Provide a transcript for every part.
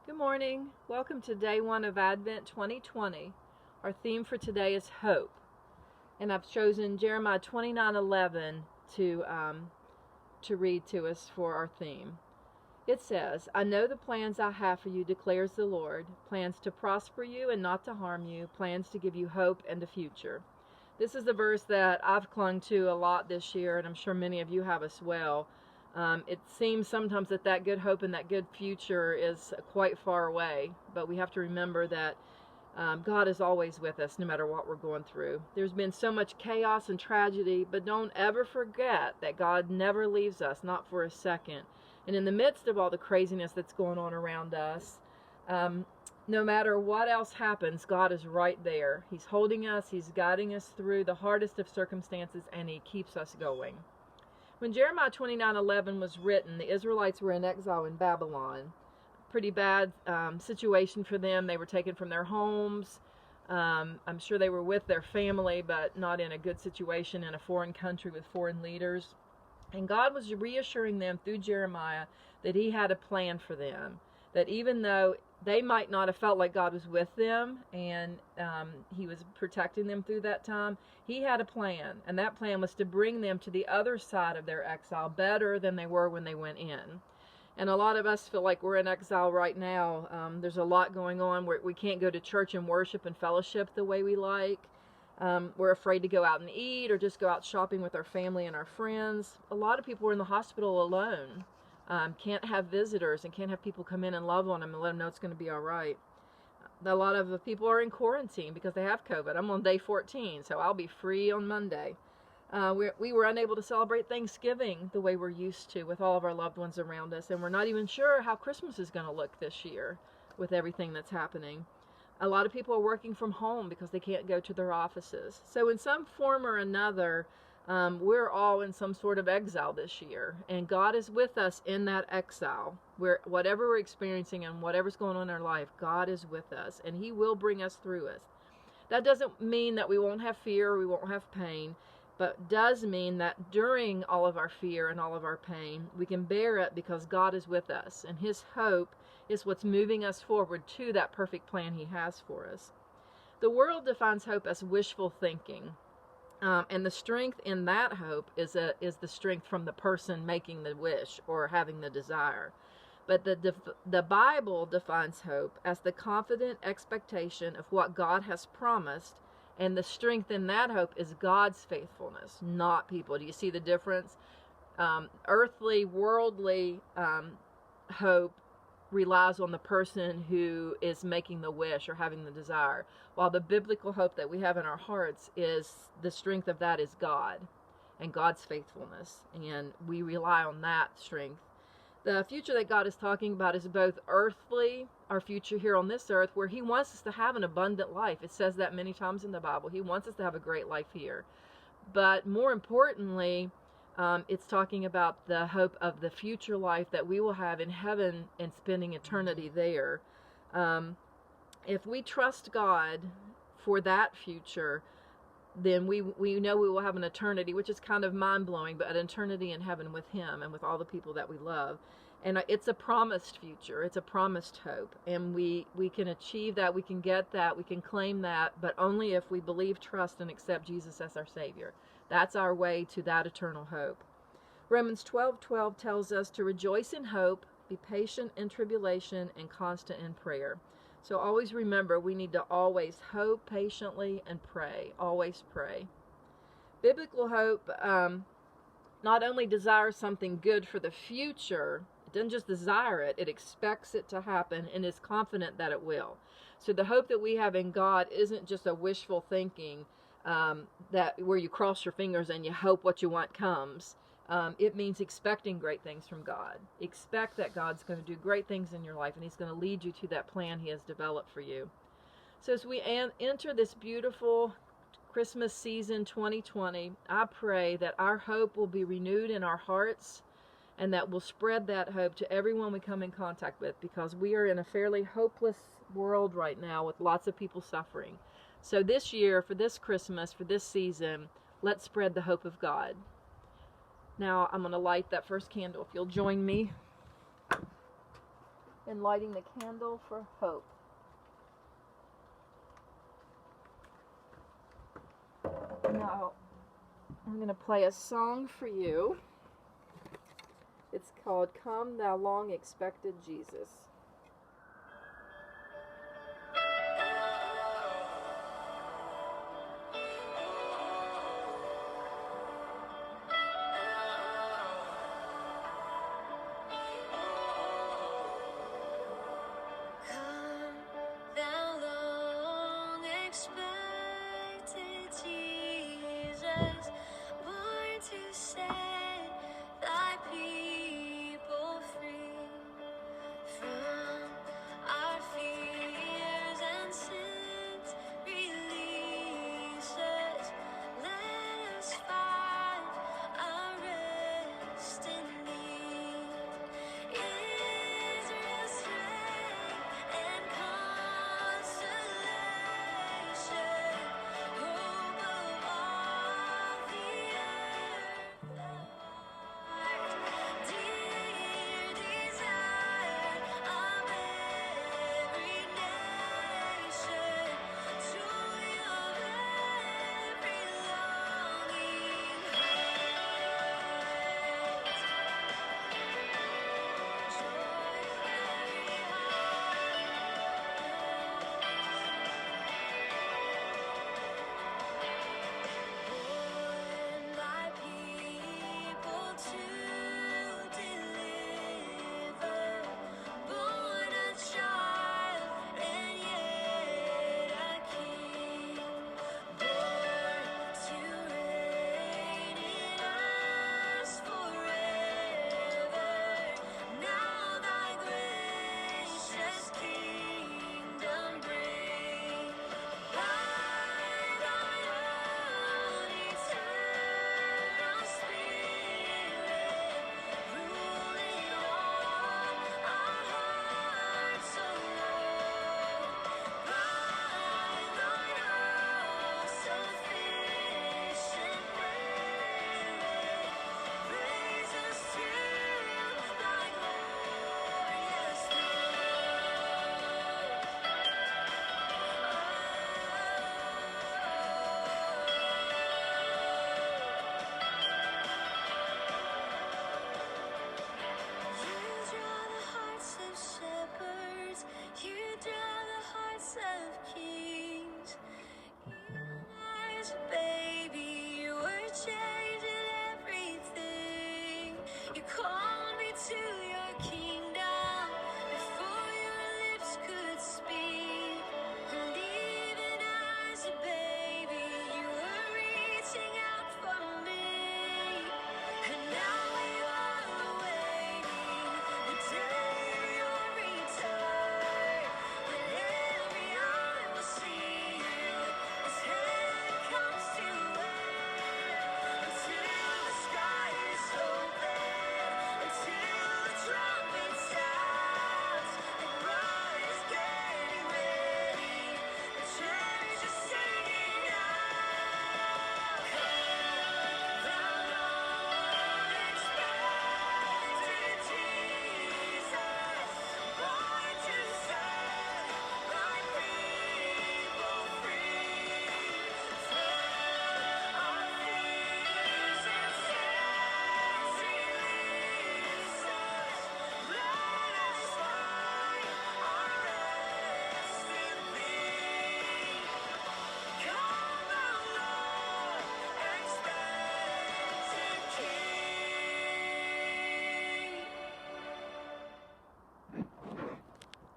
Good morning. Welcome to day one of Advent 2020. Our theme for today is hope. And I've chosen Jeremiah 29:11 to read to us for our theme. It says, I know the plans I have for you, declares the Lord, plans to prosper you and not to harm you, plans to give you hope and a future. This is the verse that I've clung to a lot this year, and I'm sure many of you have as well. It seems sometimes that good hope and that good future is quite far away, but we have to remember that God is always with us no matter what we're going through. There's been so much chaos and tragedy, but don't ever forget that God never leaves us, not for a second. And in the midst of all the craziness that's going on around us, no matter what else happens, God is right there. He's holding us, He's guiding us through the hardest of circumstances, and He keeps us going. When Jeremiah 29:11 was written, the Israelites were in exile in Babylon. Pretty bad situation for them. They were taken from their homes. I'm sure they were with their family, but not in a good situation in a foreign country with foreign leaders. And God was reassuring them through Jeremiah that He had a plan for them. That even though they might not have felt like God was with them and He was protecting them through that time, He had a plan. And that plan was to bring them to the other side of their exile better than they were when they went in. And a lot of us feel like we're in exile right now. There's a lot going on where we can't go to church and worship and fellowship the way we like. We're afraid to go out and eat or just go out shopping with our family and our friends. A lot of people are in the hospital alone. Can't have visitors and can't have people come in and love on them and let them know it's going to be all right. A lot of people are in quarantine because they have COVID. I'm on day 14, so I'll be free on Monday. We were unable to celebrate Thanksgiving the way we're used to with all of our loved ones around us, and we're not even sure how Christmas is going to look this year with everything that's happening. A lot of people are working from home because they can't go to their offices. So in some form or another, we're all in some sort of exile this year, and God is with us in that exile. Whatever we're experiencing and whatever's going on in our life, God is with us, and He will bring us through it. That doesn't mean that we won't have fear, or we won't have pain, but does mean that during all of our fear and all of our pain, we can bear it because God is with us, and His hope is what's moving us forward to that perfect plan He has for us. The world defines hope as wishful thinking. And the strength in that hope is the strength from the person making the wish or having the desire. But the Bible defines hope as the confident expectation of what God has promised, and the strength in that hope is God's faithfulness, not people. Do you see the difference? Earthly, worldly hope relies on the person who is making the wish or having the desire, while the biblical hope that we have in our hearts is the strength of that is God and God's faithfulness, and we rely on that strength. The future that God is talking about is both earthly, our future here on this earth, where He wants us to have an abundant life. It says that many times in the Bible. He wants us to have a great life here. But more importantly, it's talking about the hope of the future life that we will have in heaven and spending eternity there. If we trust God for that future, then we know we will have an eternity, which is kind of mind-blowing, but an eternity in heaven with Him and with all the people that we love. And it's a promised future. It's a promised hope. And we can achieve that. We can get that. We can claim that, but only if we believe, trust, and accept Jesus as our Savior. That's our way to that eternal hope. Romans 12:12 tells us to rejoice in hope, be patient in tribulation, and constant in prayer. So always remember, we need to always hope patiently and pray. Always pray. Biblical hope not only desires something good for the future, it doesn't just desire it, it expects it to happen and is confident that it will. So the hope that we have in God isn't just a wishful thinking that where you cross your fingers and you hope what you want comes. It means expecting great things from God. Expect that God's going to do great things in your life, and He's going to lead you to that plan He has developed for you. So as we enter this beautiful Christmas season 2020, I pray that our hope will be renewed in our hearts, and that we'll spread that hope to everyone we come in contact with, because we are in a fairly hopeless world right now with lots of people suffering. So this year, for this Christmas, for this season, let's spread the hope of God. Now I'm going to light that first candle, if you'll join me. and lighting the candle for hope. Now, I'm going to play a song for you. It's called Come Thou Long Expected Jesus.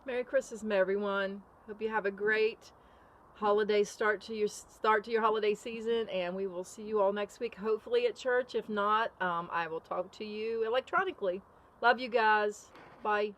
Merry Christmas, everyone. Hope you have a great holiday start to your holiday season, and we will see you all next week, hopefully at church. If not, I will talk to you electronically. Love you guys. Bye.